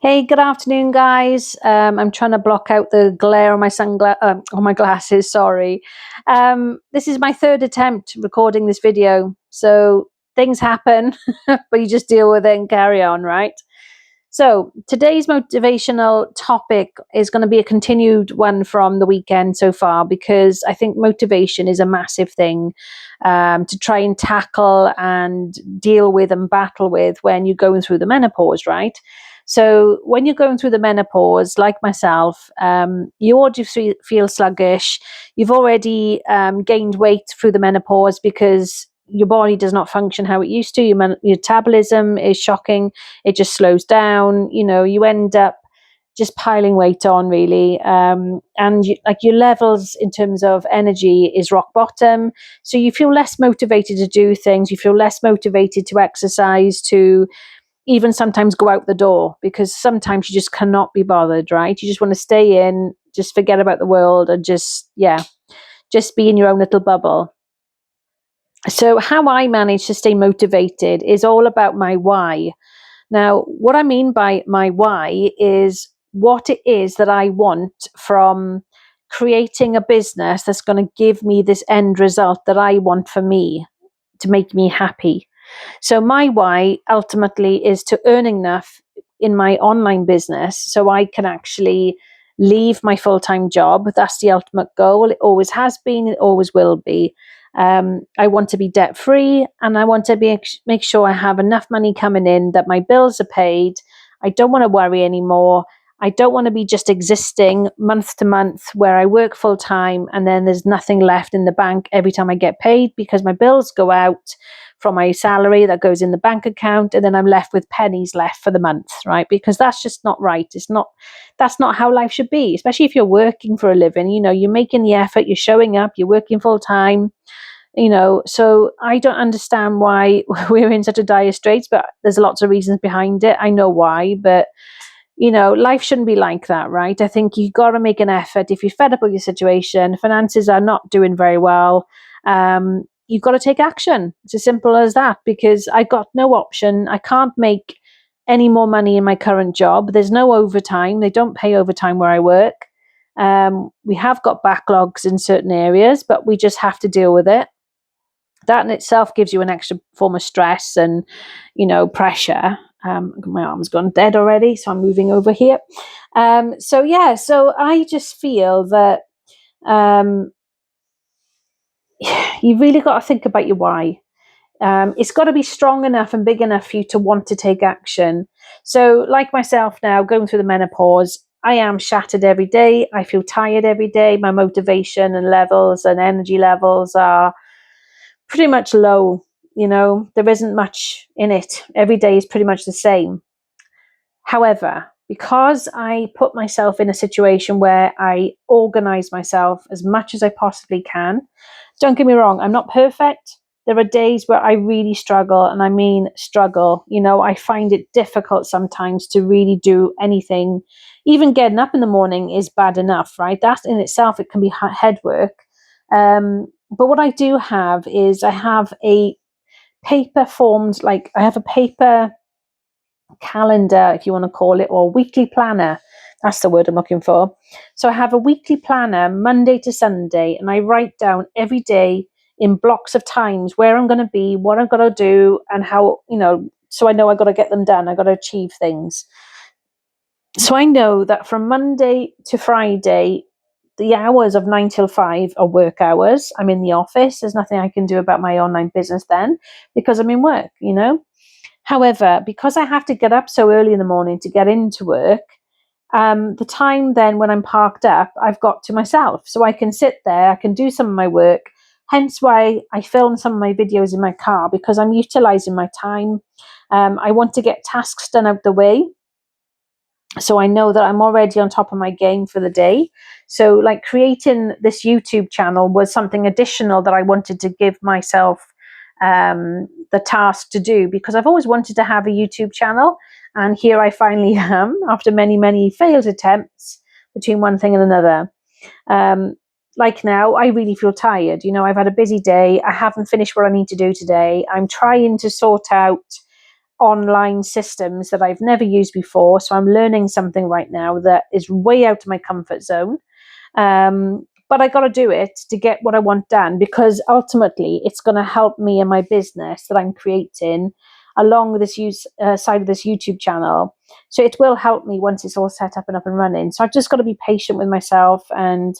Hey, good afternoon, guys. I'm trying to block out the glare on my on my glasses. Sorry. This is my third attempt recording this video, so things happen, but you just deal with it and carry on, right? So today's motivational topic is going to be a continued one from the weekend so far, because I think motivation is a massive thing to try and tackle and deal with and battle with when you're going through the menopause, right? So when you're going through the menopause, like myself, you already feel sluggish. You've already gained weight through the menopause because your body does not function how it used to. Your metabolism is shocking. It just slows down. You end up just piling weight on, really. And like your levels in terms of energy is rock bottom. So you feel less motivated to do things. You feel less motivated to exercise, to even sometimes go out the door, because sometimes you just cannot be bothered, right? You just want to stay in, just forget about the world, and just be in your own little bubble. So how I manage to stay motivated is all about my why. Now, what I mean by my why is what it is that I want from creating a business that's going to give me this end result that I want for me, to make me happy. So my why ultimately is to earn enough in my online business so I can actually leave my full-time job. That's the ultimate goal. It always has been, it always will be. I want to be debt free, and I want to make sure I have enough money coming in that my bills are paid. I don't want to worry anymore. I don't want to be just existing month to month where I work full time and then there's nothing left in the bank every time I get paid, because my bills go out from my salary that goes in the bank account, and then I'm left with pennies left for the month, right? Because that's just not right. That's not how life should be, especially if you're working for a living. You're making the effort, you're showing up, you're working full time. So I don't understand why we're in such a dire straits, but there's lots of reasons behind it. I know why, but life shouldn't be like that, right? I think you got to make an effort. If you're fed up with your situation, finances are not doing very well, you've got to take action. It's as simple as that, because I got no option. I can't make any more money in my current job. There's no overtime. They don't pay overtime where I work. We have got backlogs in certain areas, but we just have to deal with it. That in itself gives you an extra form of stress and pressure. My arm's gone dead already, so I'm moving over here. So I just feel that um, you really got to think about your why. It's got to be strong enough and big enough for you to want to take action. So like myself now, going through the menopause, I am shattered every day. I feel tired every day. My motivation and levels and energy levels are pretty much low. There isn't much in it. Every day is pretty much the same. However, because I put myself in a situation where I organize myself as much as I possibly can, don't get me wrong, I'm not perfect. There are days where I really struggle, and I mean struggle. I find it difficult sometimes to really do anything. Even getting up in the morning is bad enough, right? That in itself, it can be head work. But what I do have is I have a paper formed, like I have a paper calendar, if you want to call it, or weekly planner. That's the word I'm looking for. So I have a weekly planner Monday to Sunday, and I write down every day in blocks of times where I'm going to be, what I'm going to do, and how, so I know I got to get them done. I got to achieve things. So I know that from Monday to Friday, the hours of 9 till 5 are work hours. I'm in the office. There's nothing I can do about my online business then, because I'm in work, However, because I have to get up so early in the morning to get into work, the time then when I'm parked up, I've got to myself. So I can sit there, I can do some of my work. Hence why I film some of my videos in my car, because I'm utilizing my time. I want to get tasks done out the way, so I know that I'm already on top of my game for the day. So like creating this YouTube channel was something additional that I wanted to give myself the task to do, because I've always wanted to have a YouTube channel, and here I finally am after many, many failed attempts between one thing and another. Like now, I really feel tired. I've had a busy day. I haven't finished what I need to do today. I'm trying to sort out online systems that I've never used before. So I'm learning something right now that is way out of my comfort zone. But I got to do it to get what I want done, because ultimately it's going to help me and my business that I'm creating along with this side of this YouTube channel. So it will help me once it's all set up and up and running. So I've just got to be patient with myself and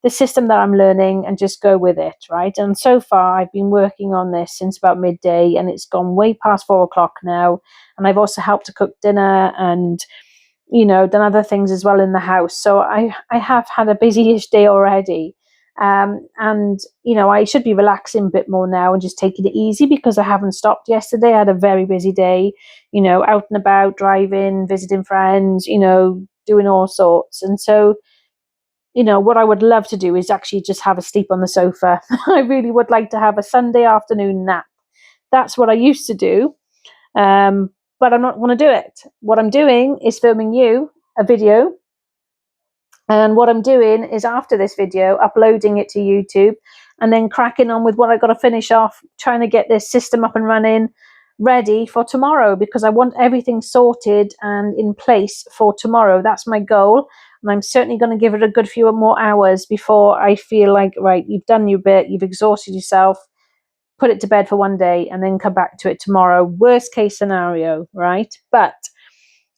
the system that I'm learning and just go with it, right? And so far I've been working on this since about midday, and it's gone way past 4 o'clock now. And I've also helped to cook dinner and done other things as well in the house. So I have had a busy-ish day already. And I should be relaxing a bit more now and just taking it easy, because I haven't stopped yesterday. I had a very busy day, out and about, driving, visiting friends, doing all sorts. And so, what I would love to do is actually just have a sleep on the sofa. I really would like to have a Sunday afternoon nap. That's what I used to do. Um, but I'm not going to do it. What I'm doing is filming you a video. And what I'm doing is, after this video, uploading it to YouTube and then cracking on with what I got to finish off, trying to get this system up and running, ready for tomorrow, because I want everything sorted and in place for tomorrow. That's my goal. And I'm certainly going to give it a good few more hours before I feel like, right, you've done your bit, you've exhausted yourself, put it to bed for one day and then come back to it tomorrow. Worst case scenario, right? But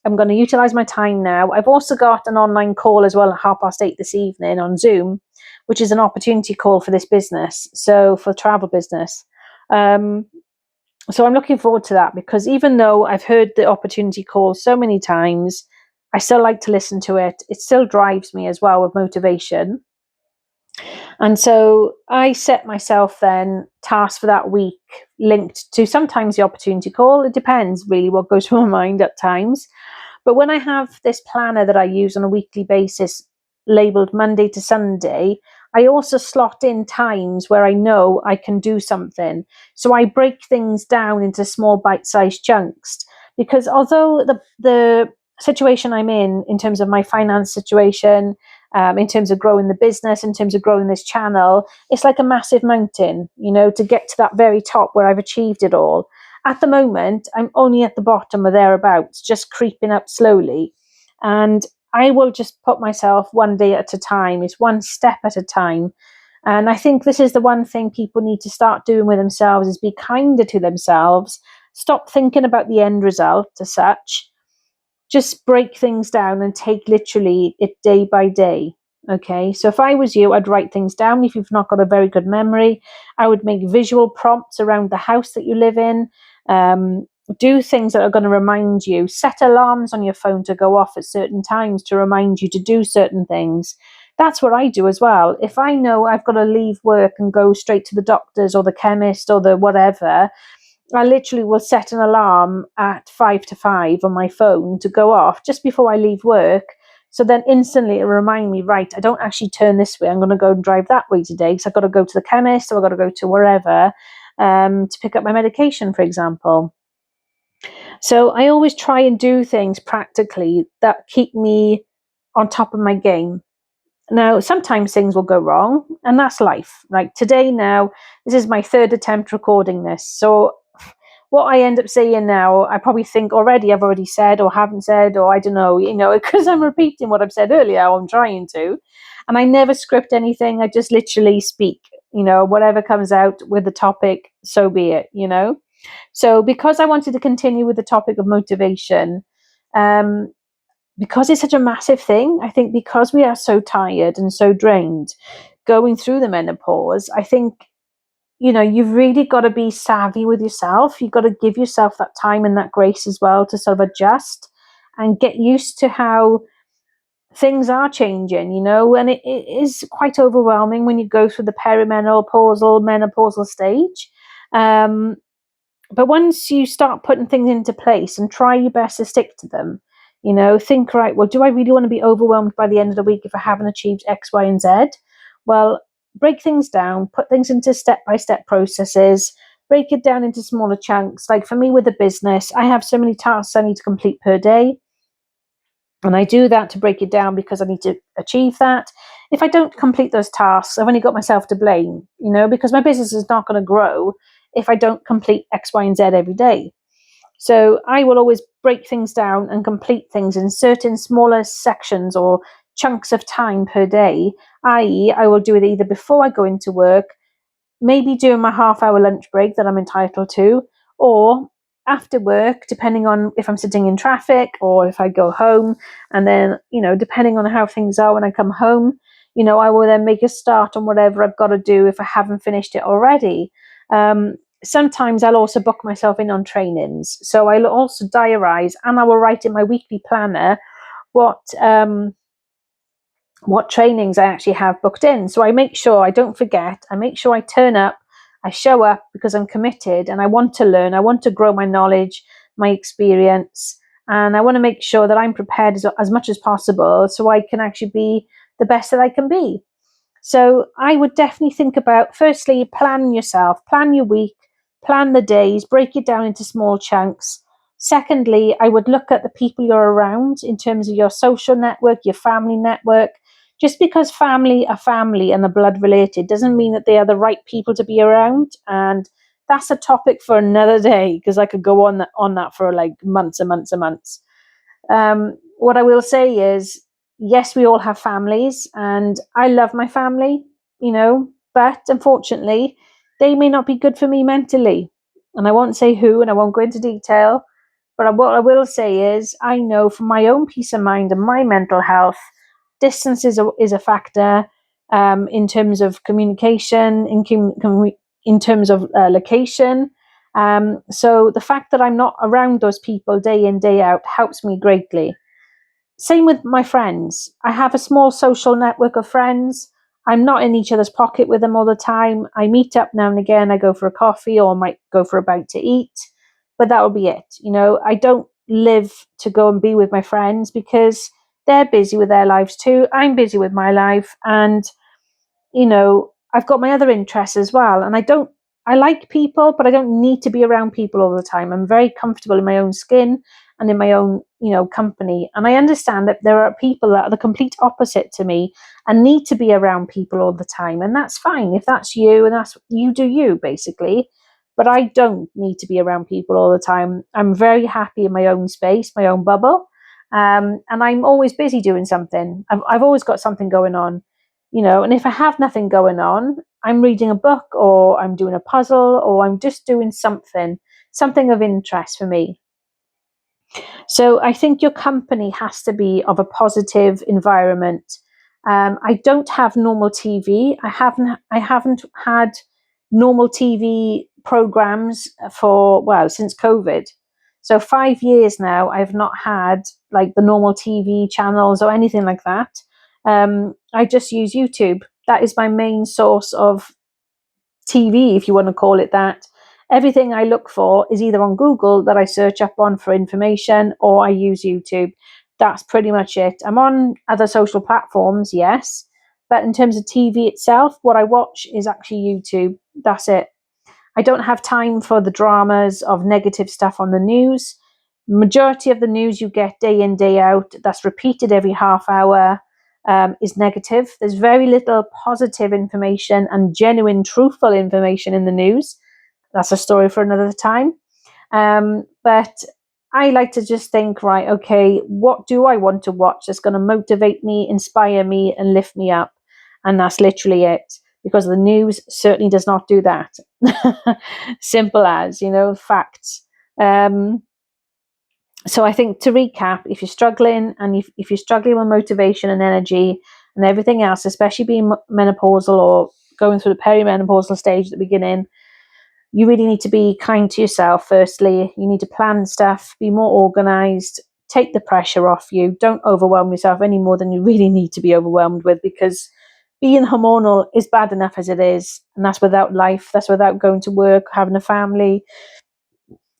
I'm going to utilize my time now. I've also got an online call as well at 8:30 this evening on Zoom, which is an opportunity call for this business, so for travel business. So I'm looking forward to that, because even though I've heard the opportunity call so many times, I still like to listen to it. It still drives me as well with motivation. And so I set myself then tasks for that week linked to sometimes the opportunity call. It depends really what goes through my mind at times. But when I have this planner that I use on a weekly basis labeled Monday to Sunday, I also slot in times where I know I can do something. So I break things down into small bite-sized chunks, because although the situation I'm in terms of my finance situation, in terms of growing the business, in terms of growing this channel, it's like a massive mountain, to get to that very top where I've achieved it all. At the moment, I'm only at the bottom or thereabouts, just creeping up slowly. And I will just put myself one day at a time. It's one step at a time. And I think this is the one thing people need to start doing with themselves, is be kinder to themselves. Stop thinking about the end result as such. Just break things down and take literally it day by day. Okay, so if I was you, I'd write things down. If you've not got a very good memory, I would make visual prompts around the house that you live in. Do things that are going to remind you. Set alarms on your phone to go off at certain times to remind you to do certain things. That's what I do as well. If I know I've got to leave work and go straight to the doctor's or the chemist or the whatever, I literally will set an alarm at 5 to 5 on my phone to go off just before I leave work. So then instantly it'll remind me, right, I don't actually turn this way. I'm going to go and drive that way today because I've got to go to the chemist or I've got to go to wherever to pick up my medication, for example. So I always try and do things practically that keep me on top of my game. Now, sometimes things will go wrong, and that's life. Right? Today, now, this is my third attempt recording this. So what I end up saying now, I probably think already I've already said or haven't said, or I don't know, because I'm repeating what I've said earlier, or I'm trying to. And I never script anything. I just literally speak, whatever comes out with the topic, so be it. So because I wanted to continue with the topic of motivation, because it's such a massive thing, I think because we are so tired and so drained going through the menopause, I think, you've really got to be savvy with yourself. You've got to give yourself that time and that grace as well to sort of adjust and get used to how things are changing, and it is quite overwhelming when you go through the menopausal stage. But once you start putting things into place and try your best to stick to them, think, right, well, do I really want to be overwhelmed by the end of the week if I haven't achieved X, Y, and Z? Well, break things down, put things into step-by-step processes, break it down into smaller chunks. Like for me with the business, I have so many tasks I need to complete per day. And I do that to break it down because I need to achieve that. If I don't complete those tasks, I've only got myself to blame, because my business is not going to grow if I don't complete X, Y, and Z every day. So I will always break things down and complete things in certain smaller sections or chunks of time per day, i.e., I will do it either before I go into work, maybe during my half-hour lunch break that I'm entitled to, or after work, depending on if I'm sitting in traffic or if I go home. And then, depending on how things are when I come home, I will then make a start on whatever I've got to do if I haven't finished it already. Sometimes I'll also book myself in on trainings. So I'll also diarize, and I will write in my weekly planner what trainings I actually have booked in. So I make sure I don't forget. I make sure I turn up, I show up because I'm committed and I want to learn. I want to grow my knowledge, my experience, and I want to make sure that I'm prepared as much as possible so I can actually be the best that I can be. So I would definitely think about, firstly, plan yourself, plan your week, plan the days, break it down into small chunks. Secondly, I would look at the people you're around in terms of your social network, your family network. Just because family are family and are blood related doesn't mean that they are the right people to be around. And that's a topic for another day, because I could go on that for like months and months and months. What I will say is, yes, we all have families, and I love my family, but unfortunately, they may not be good for me mentally. And I won't say who, and I won't go into detail, but what I will say is, I know for my own peace of mind and my mental health, distance is a factor, in terms of communication, in terms of location. So the fact that I'm not around those people day in, day out helps me greatly. Same with my friends. I have a small social network of friends. I'm not in each other's pocket with them all the time. I meet up now and again. I go for a coffee or might go for a bite to eat, but that will be it. I don't live to go and be with my friends because they're busy with their lives too. I'm busy with my life, and I've got my other interests as well. And I like people, but I don't need to be around people all the time. I'm very comfortable in my own skin and in my own, company. And I understand that there are people that are the complete opposite to me and need to be around people all the time. And that's fine. If that's you, and that's you, do you, basically. But I don't need to be around people all the time. I'm very happy in my own space, my own bubble. And I'm always busy doing something. I've always got something going on. And if I have nothing going on, I'm reading a book, or I'm doing a puzzle, or I'm just doing something of interest for me. So I think your company has to be of a positive environment. I don't have normal TV. I haven't had normal TV programs since COVID. So 5 years now, I've not had like the normal TV channels or anything like that. I just use YouTube. That is my main source of TV, if you want to call it that. Everything I look for is either on Google that I search up on for information, or I use YouTube. That's pretty much it. I'm on other social platforms, yes, but in terms of TV itself, what I watch is actually YouTube. That's it. I don't have time for the dramas of negative stuff on the news. Majority of the news you get day in, day out, that's repeated every half hour, is negative. There's very little positive information and genuine, truthful information in the news. That's a story for another time. But I like to just think, right, okay, what do I want to watch that's going to motivate me, inspire me, and lift me up? And that's literally it, because the news certainly does not do that. Simple as, facts. So I think, to recap, if you're struggling, and if you're struggling with motivation and energy and everything else, especially being menopausal or going through the perimenopausal stage at the beginning, you really need to be kind to yourself. Firstly, you need to plan stuff, be more organized, take the pressure off you. Don't overwhelm yourself any more than you really need to be overwhelmed with, because being hormonal is bad enough as it is. And that's without life. That's without going to work, having a family,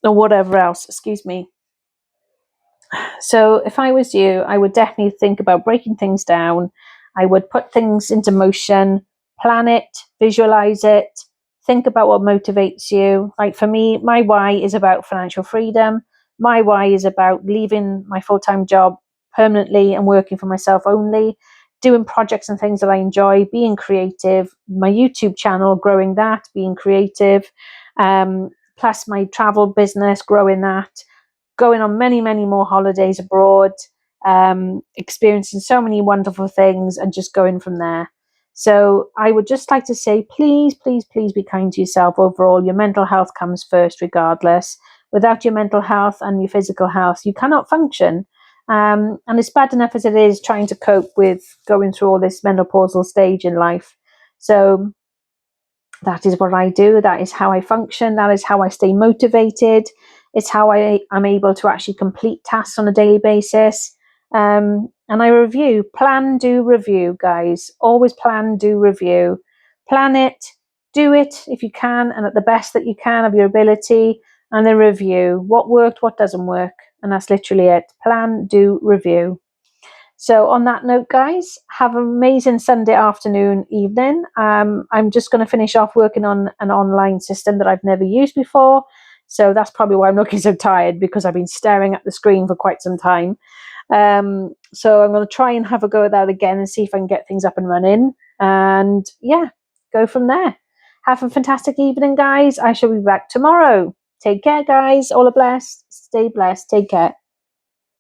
or whatever else. Excuse me. So if I was you, I would definitely think about breaking things down. I would put things into motion, plan it, visualize it, think about what motivates you. Like for me, my why is about financial freedom. My why is about leaving my full-time job permanently and working for myself only, doing projects and things that I enjoy, being creative, my YouTube channel, growing that, being creative, plus my travel business, growing that, going on many, many more holidays abroad, experiencing so many wonderful things, and just going from there. So I would just like to say, please, please, please be kind to yourself. Overall, your mental health comes first, regardless. Without your mental health and your physical health, you cannot function. And it's bad enough as it is trying to cope with going through all this menopausal stage in life. So that is what I do. That is how I function. That is how I stay motivated. It's how I am able to actually complete tasks on a daily basis. And I review, plan, do, review, guys. Always plan, do, review. Plan it, do it if you can, and at the best that you can of your ability, and then review what worked, what doesn't work. And that's literally it. Plan, do, review. So on that note, guys, have an amazing Sunday afternoon, evening. I'm just going to finish off working on an online system that I've never used before. So that's probably why I'm looking so tired, because I've been staring at the screen for quite some time. So I'm going to try and have a go at that again and see if I can get things up and running. And yeah, go from there. Have a fantastic evening, guys. I shall be back tomorrow. Take care, guys. All are blessed. Stay blessed. Take care.